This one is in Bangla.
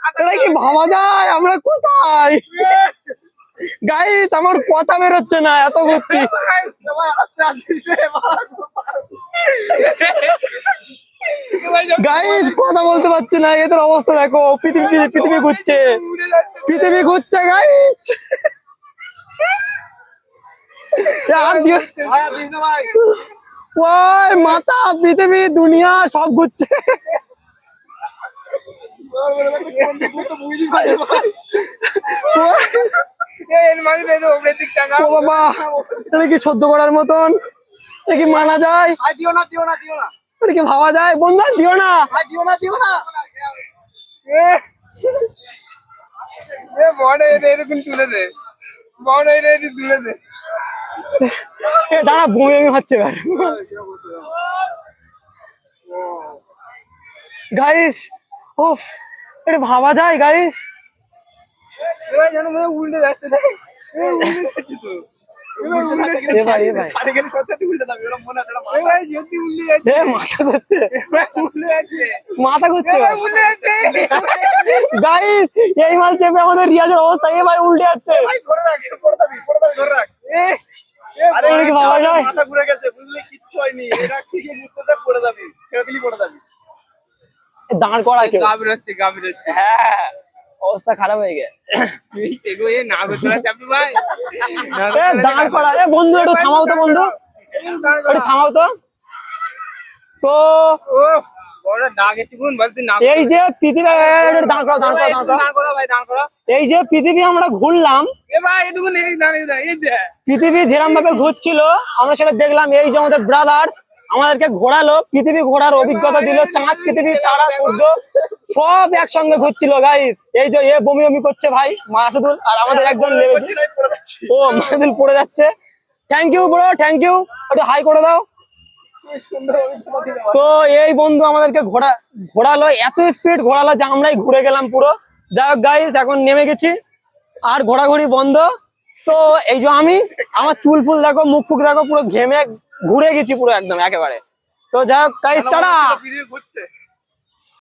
এটা কি ভাবা যায়? আমরা কোথায় গাইস? আমার কথা বেরোচ্ছে না, এত ঘুরছি। গাইস কথা বলতে পারছি না, এদের অবস্থা দেখো। পৃথিবী পৃথিবী ঘুরছে, পৃথিবী ঘুরছে গাইস। ওই মাথা, পৃথিবী, দুনিয়া সব ঘুরছে। ও বাবা, এটা কি সহ্য করার মতন? এটা কি মানা যায়? এটা কি ভাবা যায়? বন্ধু আর দিও না। দাঁড়া, বমি বমি হচ্ছে গাইস। ওফ, এটা ভাবা যায় গাইস? উল্টে যাচ্ছে তো। মাথা ঘুরছে গাইস। এই মাল চেপে আমাদের রিয়াজের অবস্থা, এ ভাই উল্টে যাচ্ছে। ভাবা যায়? মাথা ঘুরে গেছে, বুঝলি? কিচ্ছু হয়নি, এরা ঠিকই বুঝতেছে, পড়ে যাবি, ছেড়ে দিলি পড়ে যাবি। দাঁড় করা কেউ। গাবির হচ্ছে। হ্যাঁ, অবস্থা খারাপ হয়ে গেছে। দাঁড় করা। এ বন্ধু একটু থামাও তো, বন্ধু একটু থামাও তো। তো এই যে পৃথিবী, দাঁড় করো দাঁড় করো দাঁড় করো। এই যে পৃথিবী আমরা ঘুরলাম, পৃথিবী যেরকম ভাবে ঘুরছিল আমরা সেটা দেখলাম। এই যে আমাদের ব্রাদার্স আমাদেরকে ঘোরালো, পৃথিবী ঘোরার অভিজ্ঞতা দিল। চাঁদ, পৃথিবী, তারা, সূর্য সব একসঙ্গে ঘুরছিল গাইস। এই যে এ বমি বমি করছে ভাই, মাসুদুল, আর আমাদের একজন ও মাসুদুল পড়ে যাচ্ছে। Thank you bro, thank you. একটু হাই করে দাও। তো এই বন্ধু আমাদেরকে ঘোরালো, এত স্পিড ঘোরালো যে আমরাই ঘুরে গেলাম পুরো। যাই হোক গাইস, এখন নেমে গেছি, আর ঘোরাঘুরি বন্ধ। তো এই যে আমি, আমার চুল ফুল দেখো, মুখ ফুক দেখো, পুরো ঘেমে ঘুরে গেছি পুরো একদম একেবারে। তো যাই হোক গাইস, টাটা।